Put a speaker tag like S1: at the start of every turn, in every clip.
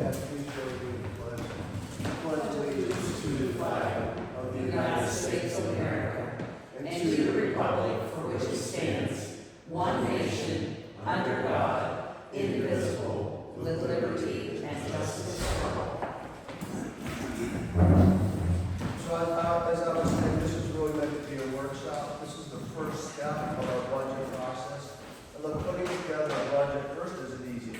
S1: ahead, please join me in the pledge. Pledge allegiance to the flag of the United States of America and to the republic for which it stands, one nation, under God, indivisible, with liberty and justice for all. So as I was saying, this is really meant to be a workshop. This is the first step of our budget process. And look, putting together a budget first isn't easy.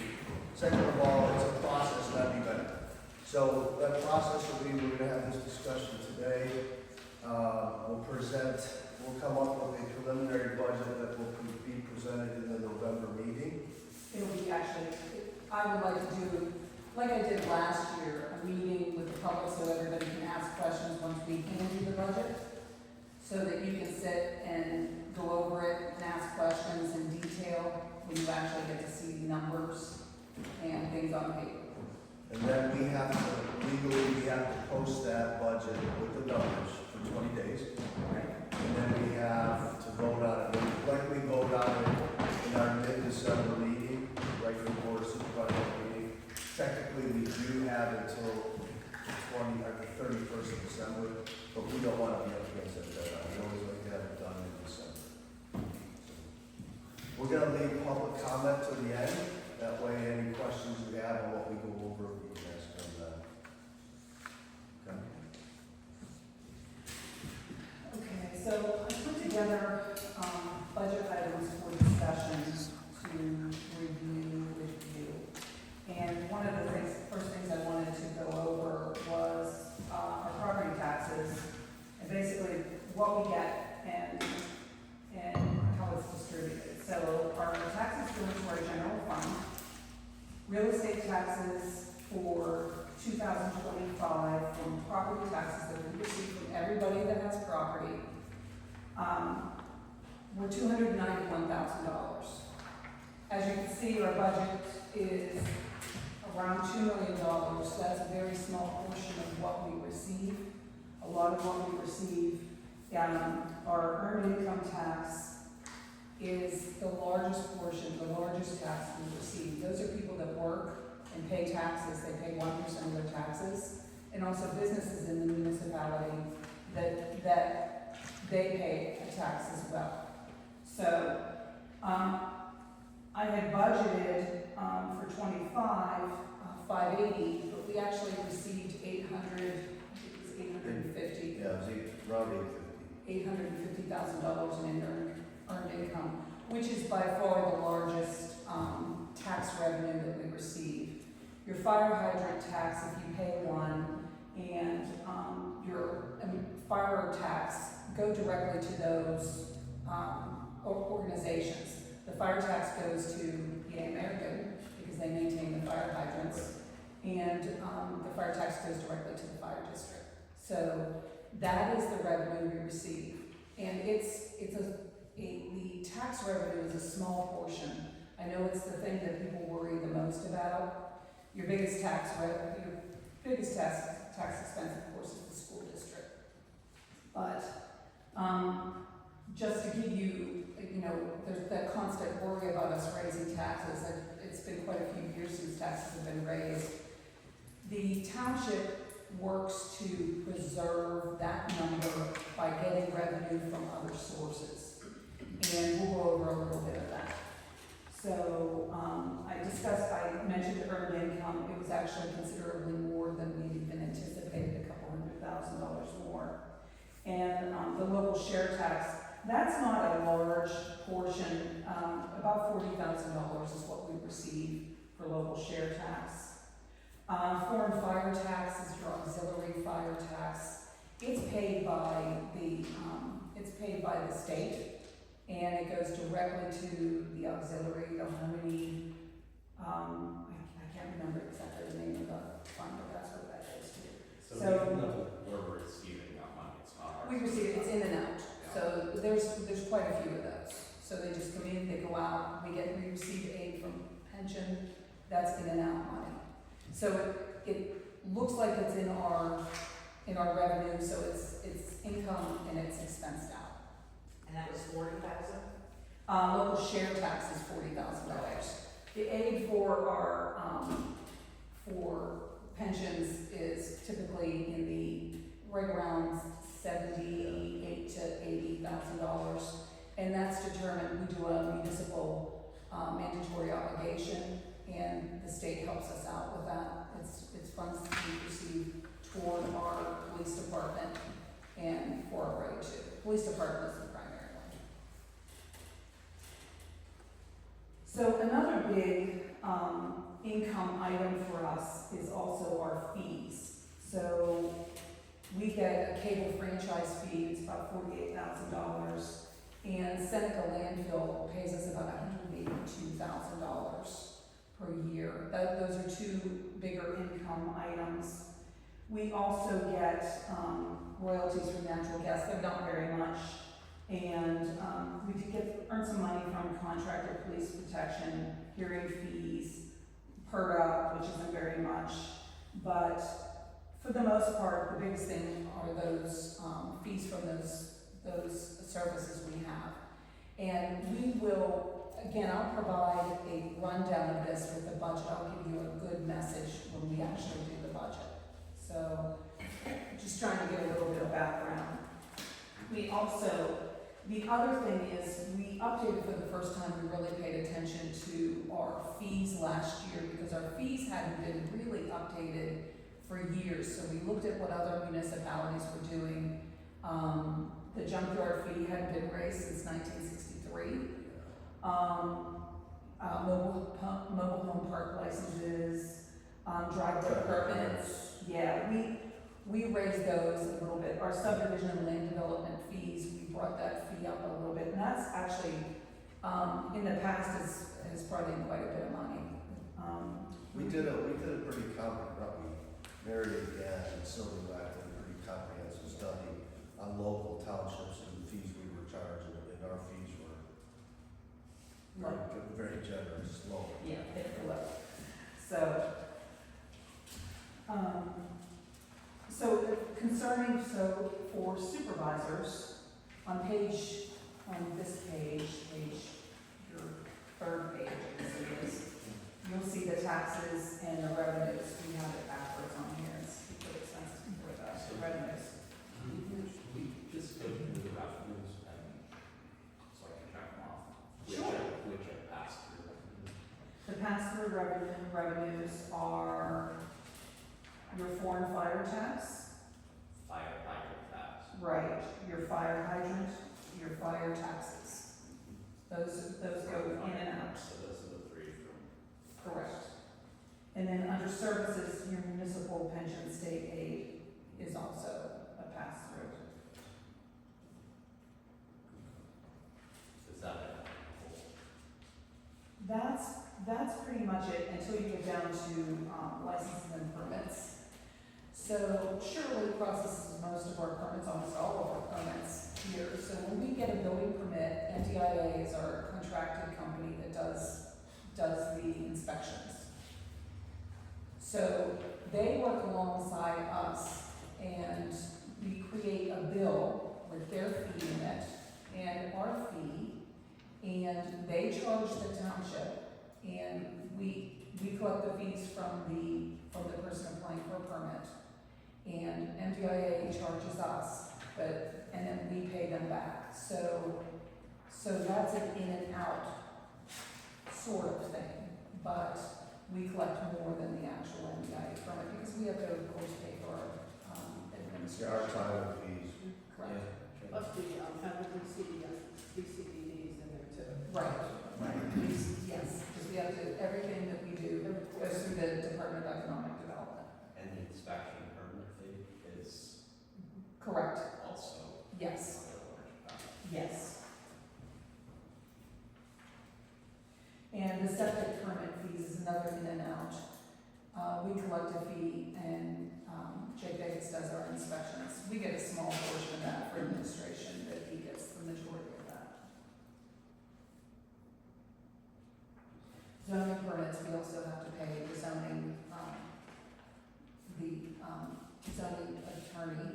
S1: Second of all, it's a process, not an event. So that process will be, we're going to have this discussion today. We'll come up with a preliminary budget that will be presented in the November meeting.
S2: It'll be actually, I would like to do, like I did last year, a meeting with the public so everybody can ask questions once we get into the budget, so that you can sit and go over it and ask questions in detail when you actually get to see numbers and things on paper.
S1: And then we have to post that budget with the numbers for 20 days. And then we have to vote on it. We'll likely vote on it in our mid-December meeting, right before the supervisor meeting. Technically, we do have until the 31st of December, but we don't want to be up against that deadline. We always like to have it done in December. We're going to leave public comment to the end. That way, any questions we have on what we go over, we can ask them then.
S2: Okay, so I put together budget items for discussion to review with you. And one of the first things I wanted to go over was our property taxes, and basically what we get and how it's distributed. So our taxes go into our general fund. Real estate taxes for 2025 from property taxes that we receive from everybody that has property were $291,000. As you can see, our budget is around $2 million. That's a very small portion of what we receive. A lot of what we receive, our earned income tax is the largest portion, the largest tax we receive. Those are people that work and pay taxes. They pay 1% of their taxes. And also businesses in the municipality that they pay a tax as well. So I had budgeted for 25, 580, but we actually received 850.
S1: Yeah, it was around
S2: $850,000 in earned income, which is by far the largest tax revenue that we receive. Your fire hydrant tax, if you pay one, and your fire tax go directly to those organizations. The fire tax goes to the American because they maintain the fire hydrants, and the fire tax goes directly to the fire district. So that is the revenue we receive, and the tax revenue is a small portion. I know it's the thing that people worry the most about. Your biggest tax expense, of course, is the school district. But just to give you, there's that constant worry about us raising taxes. It's been quite a few years since taxes have been raised. The township works to preserve that number by getting revenue from other sources. And we'll go over a little bit of that. So I mentioned earned income. It was actually considerably more than we even anticipated, a couple $100,000 more. And the local share tax, that's not a large portion. About $40,000 is what we receive for local share tax. Foreign fire tax is your auxiliary fire tax. It's paid by the state, and it goes directly to the auxiliary. I don't know how many. I can't remember exactly the name of the fund, but that's what that goes to.
S3: So even though we're receiving that money, it's not ours.
S2: We receive it. It's in and out. So there's quite a few of those. So they just come in, they go out. We receive aid from pension. That's in and out money. So it looks like it's in our revenue. So it's income and it's expensed out.
S4: And that was 40,000?
S2: Local share tax is $40,000. The aid for our for pensions is typically in the, right around $78,000 to $80,000. And that's determined, we do a municipal mandatory obligation, and the state helps us out with that. It's funds that we receive toward our police department and for our road too. Police department is the primary one. So another big income item for us is also our fees. So we get a cable franchise fee, it's about $48,000, and Seneca Landfill pays us about $182,000 per year. Those are two bigger income items. We also get royalties from natural gas, but not very much. And we do earn some money from contractor police protection, hearing fees, PERDA, which isn't very much. But for the most part, the biggest thing are those fees from those services we have. And we will, again, I'll provide a rundown of this with the budget. I'll give you a good message when we actually do the budget. So, just trying to get a little bit of background. We also, the other thing is, we updated for the first time, we really paid attention to our fees last year, because our fees hadn't been really updated for years. So we looked at what other municipalities were doing. The junkyard fee hadn't been raised since 1963. Mobile home park licenses, driveway permits. Yeah, we raised those a little bit. Our subdivision and land development fees, we brought that fee up a little bit, and that's actually, in the past has brought in quite a bit of money.
S1: We did a pretty Mary and Sylvia did a pretty comprehensive study on local townships and the fees we were charging, and our fees were very generous, low.
S2: Yeah, they were low. So, for supervisors, on this page, your third page, I guess it is, you'll see the taxes and the revenues. We have it backwards on here. It's the expenses before the revenues.
S3: We just go through the revenues and so I can check them off.
S2: Sure.
S3: Which are passed through.
S2: The pass-through revenues are your foreign fire tax,
S3: Fire hydrant tax.
S2: right, your fire hydrant, your fire taxes. Those go in and out.
S3: So those are the three from.
S2: Correct. And then under services, your municipal pension state aid is also a pass-through.
S3: Is that it?
S2: That's pretty much it until you get down to licenses and permits. So Shirley processes most of our permits, almost all of our permits here. So when we get a building permit, NDIA is our contracted company that does the inspections. So they work alongside us, and we create a bill with their fee in it and our fee, and they charge the township, and we collect the fees from the person applying for a permit, and MDIA charges us, and then we pay them back. So that's an in and out sort of thing, but we collect more than the actual MDIA from it, because we have to, of course, pay for
S1: Yeah, our
S2: administration.
S1: time fees.
S2: Correct.
S5: Plus the, CDDs in there too.
S2: Right. Yes, because we have to, everything that we do goes through the Department of Economic Development.
S3: And the inspection permit fee is
S2: Correct.
S3: also.
S2: Yes.
S3: another large factor.
S2: Yes. And the septic permit fees is another in and out. We collect a fee, and Jake Vegas does our inspections. We get a small portion of that for administration, but he gets the majority of that. Zoning permits, we also have to pay the zoning, zoning attorney,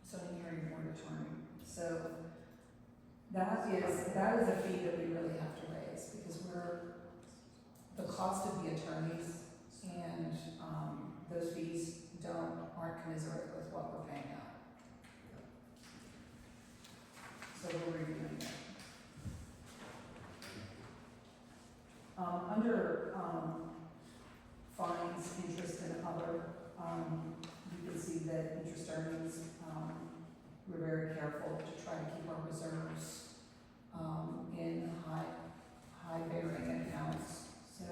S2: zoning hearing board attorney. So that is a fee that we really have to raise, because the cost of the attorneys and those fees that interest earnings, we're very careful to try to keep our reserves, in high bearing accounts. So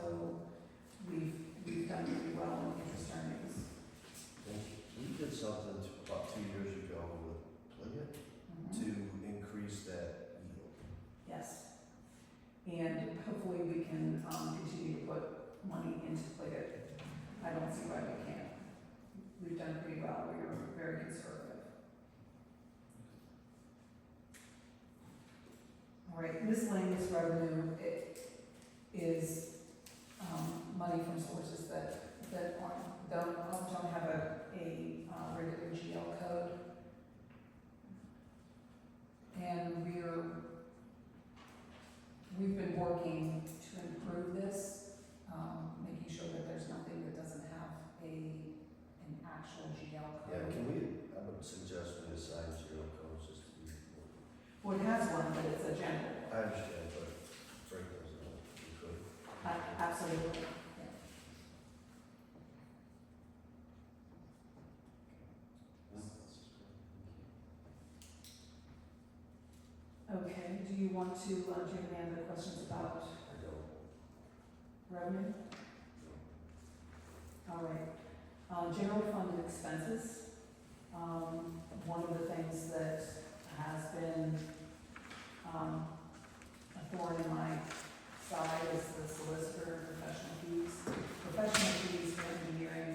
S2: we've done pretty well in interest earnings.
S1: We did something about 2 years ago with Pliget
S2: Mhm.
S1: to increase that yield.
S2: Yes. And hopefully we can, continue to put money into Pliget. I don't see why we can't. We've done pretty well. We are very conservative. All right, miscellaneous revenue, it is, money from sources that don't have a regular GL code. And we've been working to improve this, making sure that there's nothing that doesn't have an actual GL
S1: Yeah,
S2: code.
S1: I would suggest we assign zero codes just to be more.
S2: Well, it has one, but it's a general.
S1: I understand, but Frank doesn't know if we could.
S2: Absolutely. Okay, do you want to, do you have any other questions about
S1: I don't.
S2: revenue? All right, general fund expenses. One of the things that has been, a thorn in my side is the solicitor and professional fees. Professional fees for engineering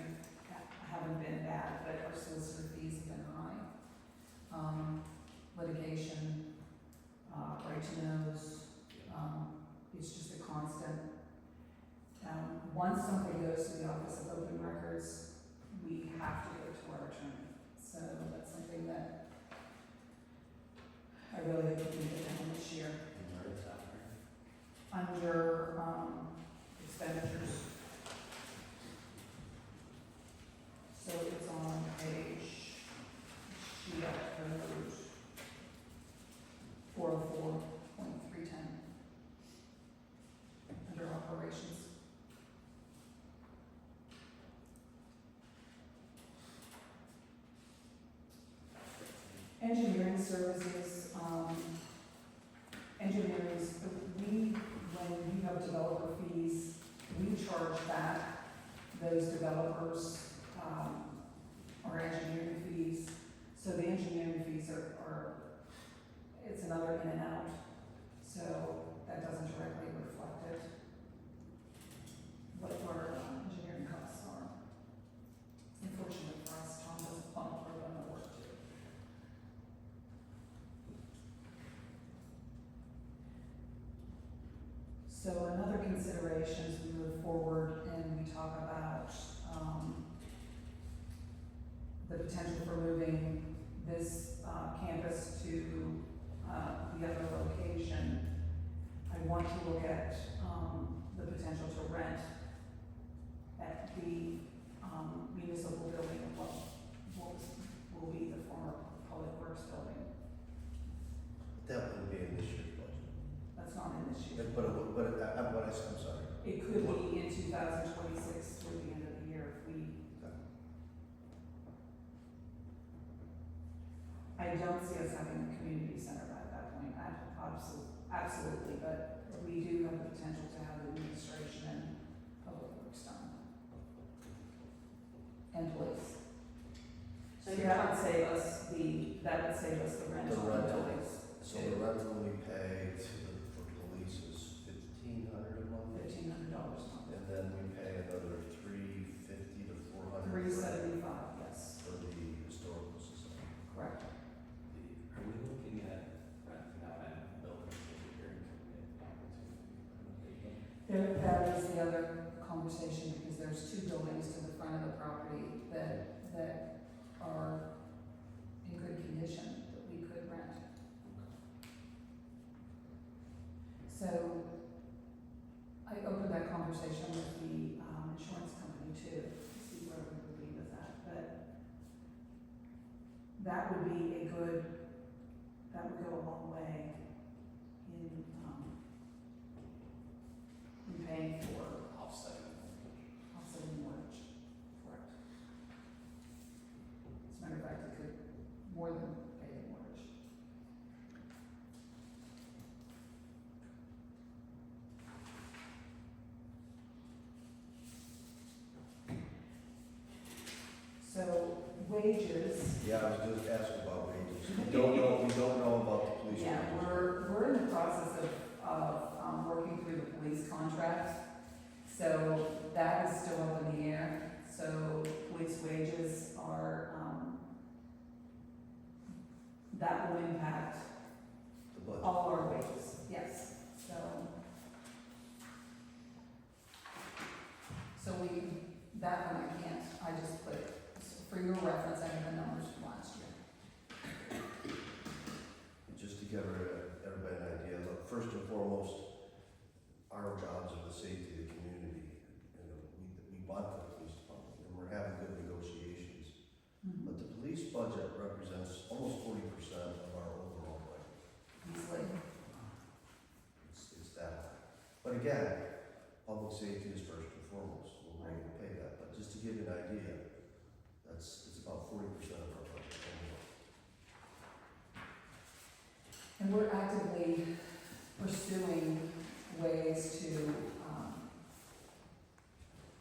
S2: haven't been bad, but our solicitor fees have been high. Litigation, right to knows, it's just a constant. Once something goes to the Office of Open Records, we have to go to our attorney. So that's something that I really hope we can get done this year. Under, expenditures. So it's on page, GL code 404.310. Under operations. Engineering services, when you have developer fees, we charge back those developers, our engineering fees. So the engineering fees are it's another in and out, so that doesn't directly reflect it, what our engineering costs are. Unfortunately for us, Tom doesn't bump our own work too. So another consideration as we move forward and we talk about, the potential for moving this, campus to, the other location, I want to look at, the potential to rent at the, municipal building, what will be the former Public Works building.
S1: That wouldn't be in this year's budget.
S2: That's not in this year.
S1: I'm sorry.
S2: It could be in 2026 through the end of the year if we. I don't see us having a community center by that point, absolutely, but we do have the potential to have administration and public works done. And police.
S4: So
S2: So
S4: you're
S2: that would save us the rent
S1: The
S2: on the
S1: rental.
S2: buildings.
S1: So the rental we pay for police is $1,500 a month,
S2: $1,500 a month.
S1: and then we pay another $350 to $400
S2: $375, yes,
S1: for the historical society.
S2: correct.
S3: Are we looking at renting out and buildings here in opportunity?
S2: That is the other conversation, because there's two buildings to the front of the property that are in good condition that we could rent. So I opened that conversation with the insurance company too, to see where we would be with that, but that would be that would go a long way in paying for offsetting mortgage, correct. more than pay the mortgage. So wages,
S1: Yeah, I was just asking about wages. We don't know about the police.
S2: yeah,
S1: wages.
S2: we're in the process of working through the police contract. So that is still up in the air. So police wages are, that will impact
S1: The budget.
S2: all our wages, yes. So we, that one I can't, I just put, for your reference, I have the numbers from last year.
S1: Just to give everybody an idea, look, first and foremost, our jobs are the safety of the community. You know, we want the police department, and we're having good negotiations. But the police budget represents almost 40% of our overall budget.
S2: Easily.
S1: It's that high. But again, public safety is first and foremost. We're going to pay that. But just to give you an idea, it's about 40% of our budget overall.
S2: And we're actively pursuing ways to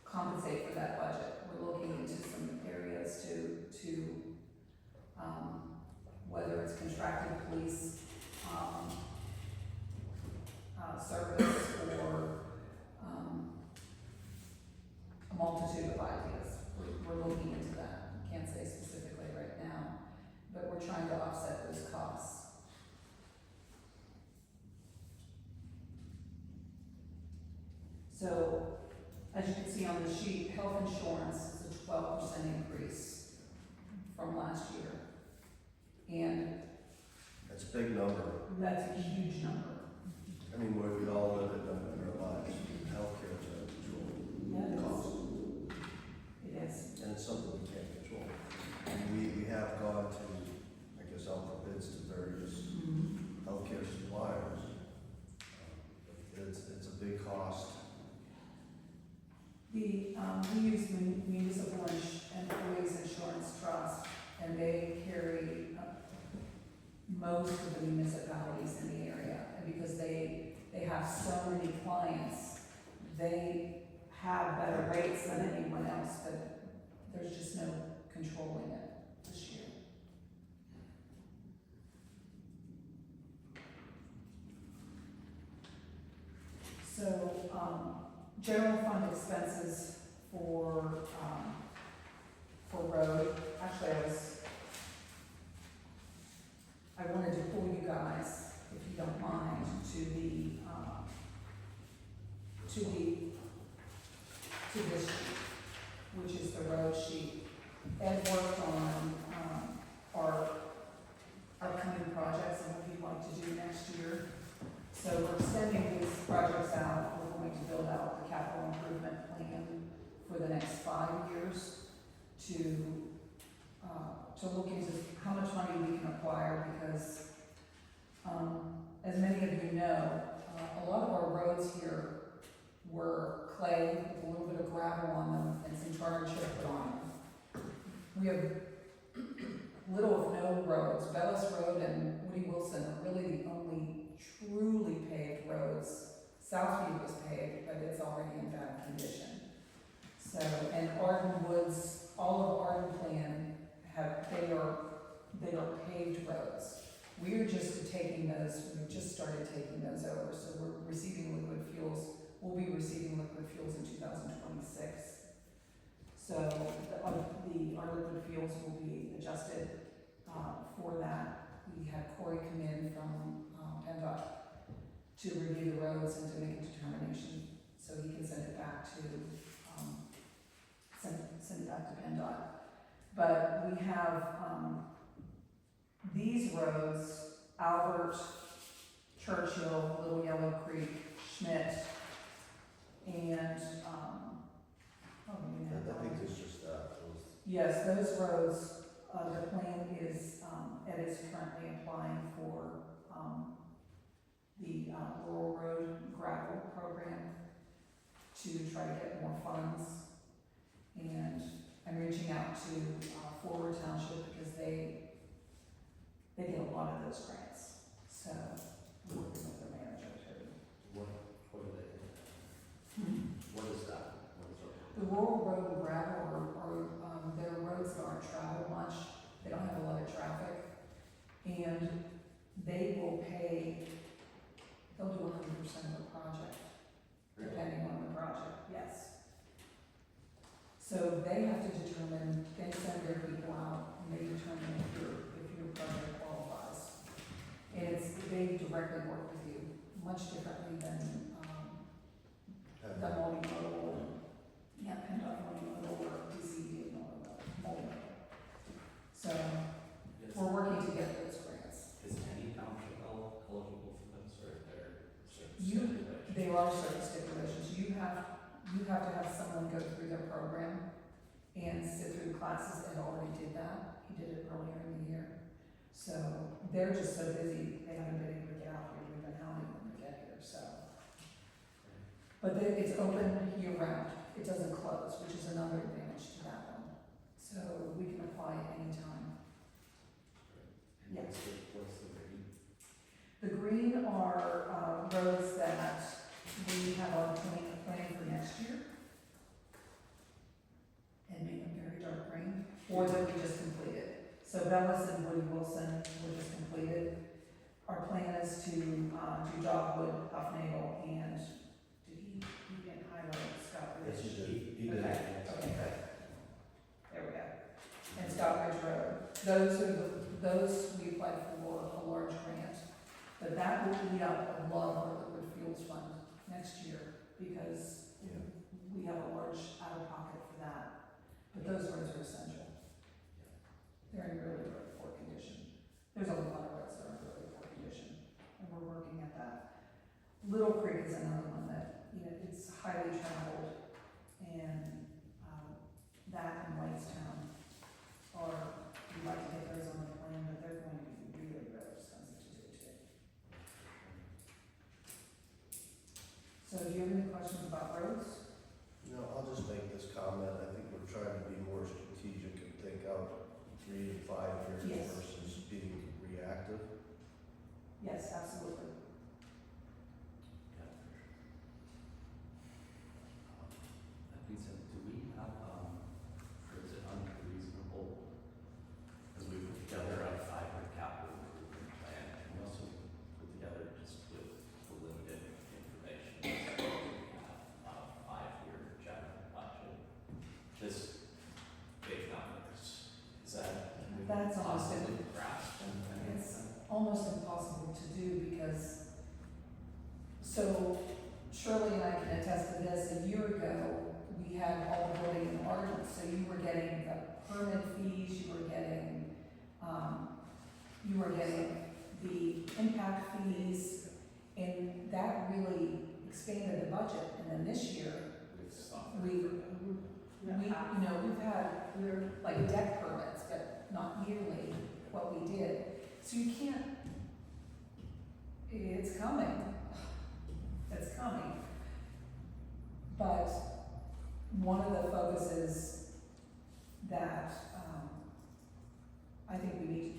S2: compensate for that budget. We're looking into some areas to whether it's contracted police service or a multitude of ideas. We're looking into that. Can't say specifically right now, but we're trying to offset those costs. So, as you can see on the sheet, health insurance is a 12% increase from last year. And
S1: That's a big number.
S2: that's a huge number.
S1: I mean, we all live it in our lives. Healthcare is out of control.
S2: Yeah, it is.
S1: Cost.
S2: It is.
S1: And it's something we can't control. And we have gone to, I guess, out for bids to various healthcare suppliers. It's a big cost.
S2: We use the Municipal Employees Insurance Trust, and they carry most of the municipalities in the area. And because they have so many clients, they have better rates than anyone else, but there's just no controlling it this year. So, general fund expenses for road, actually I wanted to pull you guys, if you don't mind, to this sheet, which is the road sheet. Ed worked on, our upcoming projects and what he'd like to do next year. So we're extending these projects out. We're going to build out the capital improvement plan for the next 5 years to look into how much money we can acquire, because as many of you know, a lot of our roads here were clay with a little bit of gravel on them and some tar and chip put on them. We have little if no roads. Bellis Road and Woody Wilson are really the only truly paved roads. Southview was paved, but it's already in bad condition. So, and Arden Woods, all of Arden Plan they are paved roads. We're just taking those, we've just started taking those over, so we're receiving liquid fuels. We'll be receiving liquid fuels in 2026. So our liquid fuels will be adjusted for that. We had Corey come in from PennDOT to review the roads and to make a determination, so he can send it back to PennDOT. But we have these roads: Albert, Churchill, Little Yellow Creek, Schmidt, and
S1: I think it's just that.
S2: yes, those roads. The plan is Ed is currently applying for the rural road gravel program to try to get more funds, and I'm reaching out to Forward Township because they They get a lot of those grants, so we're working with the manager too.
S3: What are they? What is that? What is that?
S2: The rural road and gravel are they're roads that aren't traveled much, they don't have a lot of traffic, and they will pay, they'll do 100% of the project, depending on the project, yes. So they have to determine, they send their people out, and they determine if your project qualifies. And they directly work with you, much differently than, the multimodal, PennDOT multimodal or DCD multimodal. So,
S3: Is,
S2: we're working to get those grants.
S3: is any township eligible for this, or is there certain
S2: You-
S3: stipulations?
S2: There are certain stipulations, you have to have someone go through their program and sit through the classes, Ed already did that, he did it earlier in the year. So, they're just so busy, they haven't been able to get out here, we've been hounding them to get here, so. But it's open year round, it doesn't close, which is another advantage to that one. So, we can apply at any time.
S3: And
S2: Yes.
S3: what's the green?
S2: The green are roads that we have on planning for next year. And make them very dark green, or that we just completed. So Bellis and Woody Wilson were just completed. Our plan is to do Dogwood, Huffnagle, and did he didn't highlight Scott Ridge?
S1: Yes, he did.
S2: Okay, good. There we go. And Scott Ridge Road. Those we applied for a large grant, but that will eat up a lot of our liquid fuels fund next year because
S1: Yeah.
S2: we have a large out of pocket for that. But those roads are essential. They're in really, really poor condition. There's a lot of roads that are in really poor condition, and we're working at that. Little Creek is another one that, it's highly traveled, and, that and Whitestown are, we'd like to get those on the plan, but they're going to be really, really expensive to do too. So do you have any questions about roads?
S1: No, I'll just make this comment, I think we're trying to be more strategic and think out 3 to 5 years
S2: Yes.
S1: versus being reactive.
S2: Yes, absolutely.
S3: Yeah, for sure. That being said, do we have, or is it unreasonable? Because we put together a 5-year capital improvement plan, and we also put together just with the limited information, that we have a 5-year general budget. Just big numbers, is that, can we
S2: That's almost
S3: possibly grasp and
S2: It's almost impossible to do because, so Shirley and I can attest to this, a year ago, we had all the building enlargements, so you were getting the permit fees, you were getting the impact fees, and that really expanded the budget, and then this year,
S3: we've stopped?
S2: we're like deck permits, but not yearly, what we did. So you can't, it's coming, But one of the focuses that, I think we need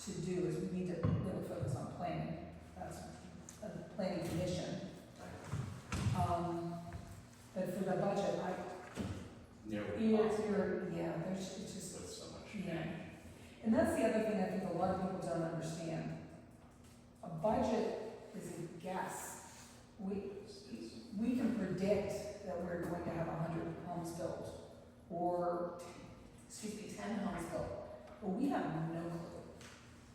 S2: to do is we need to really focus on planning, that's a planning commission. But for the budget,
S3: Nearly impossible
S2: it's just,
S3: with so much
S2: yeah.
S3: change.
S2: And that's the other thing I think a lot of people don't understand. A budget is a guess. We can predict that we're going to have 100 homes built, or, 10 homes built, but we have no clue.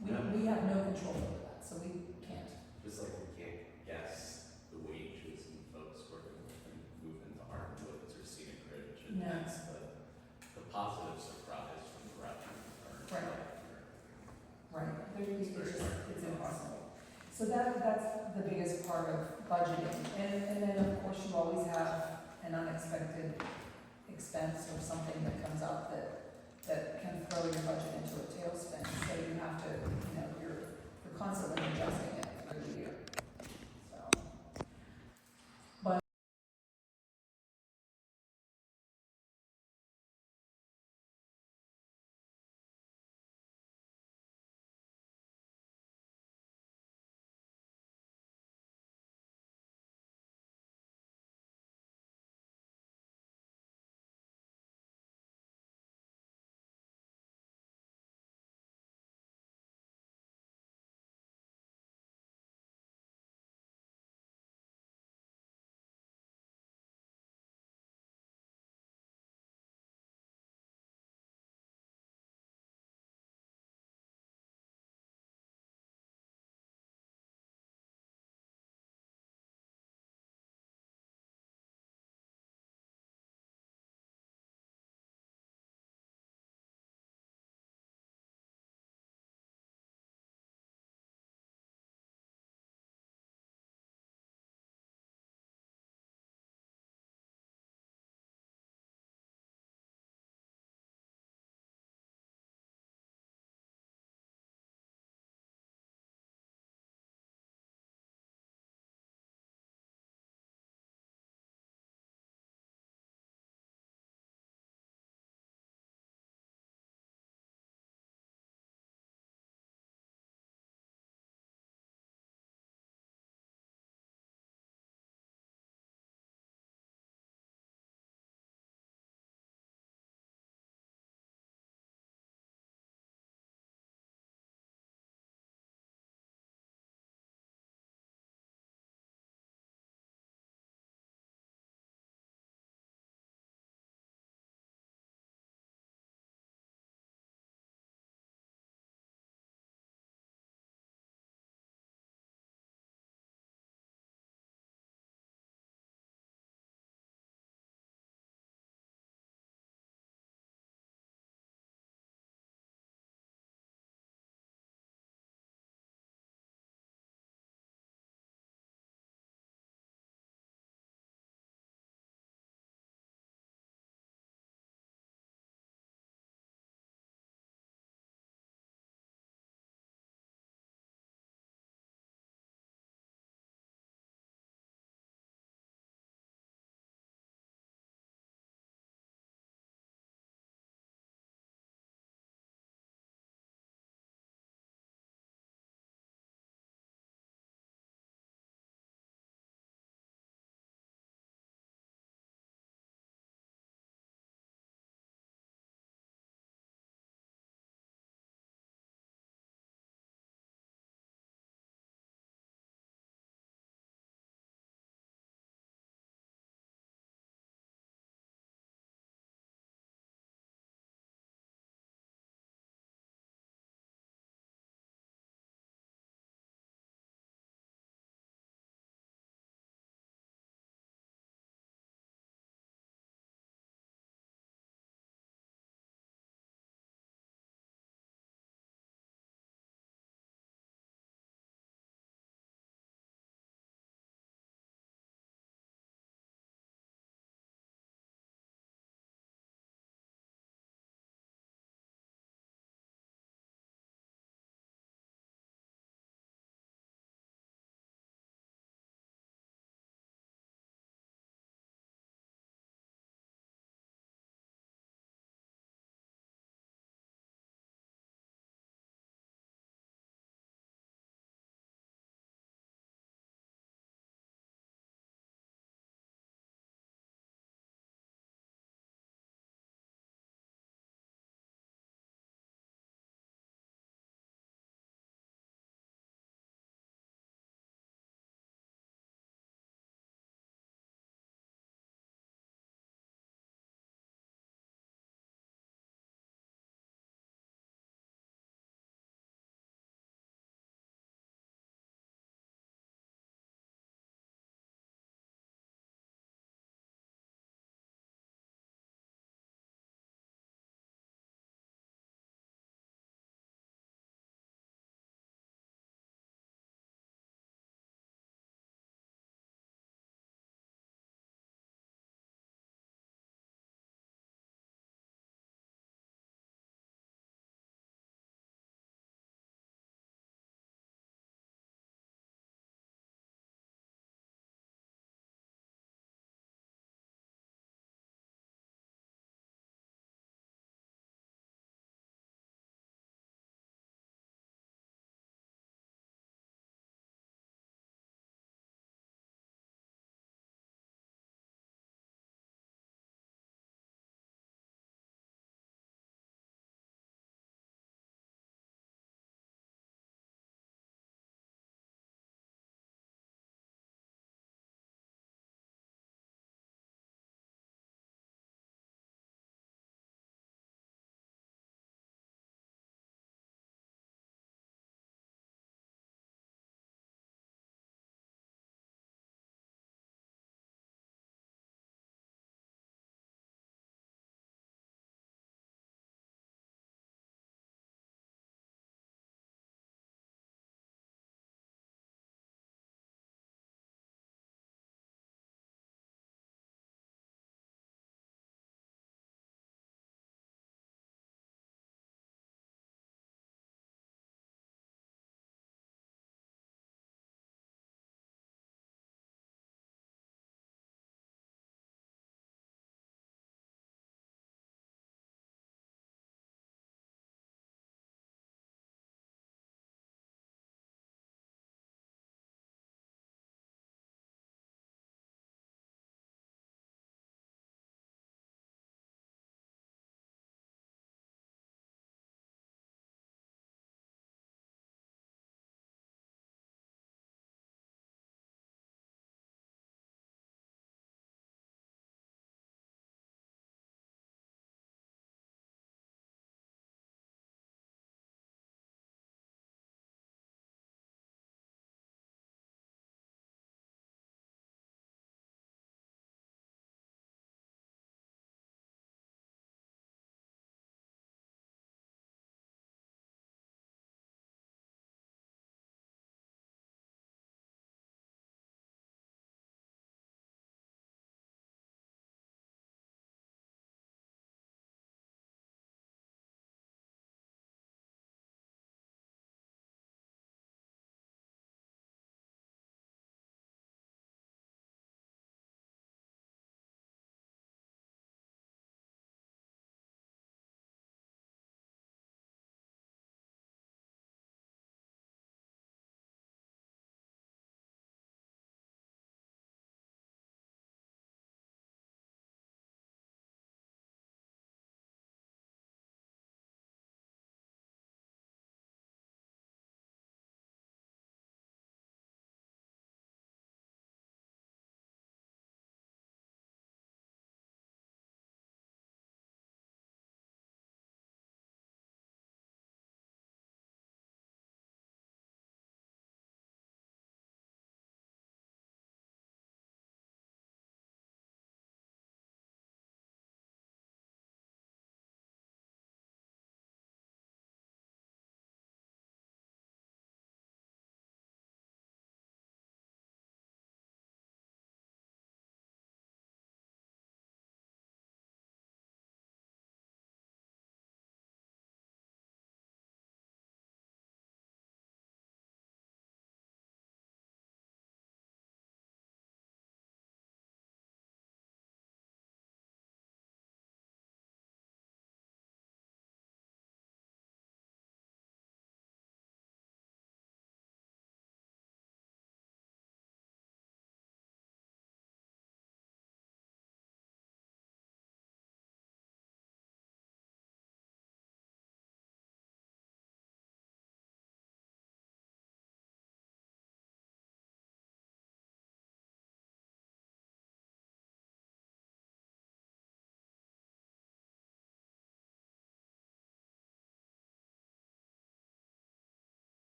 S2: We have no control over that, so we can't.
S3: Just like we can't guess the wages and folks who are going to move into Hardwoods or Scenic Ridge, and
S2: No.
S3: that's the positive surprise from the revenue return.
S2: Right. It's
S3: very
S2: just,
S3: hard.
S2: it's impossible. So that's the biggest part of budgeting. And then of course you always have an unexpected expense or something that comes up that can throw your budget into a tailspin. So you have to, you're constantly adjusting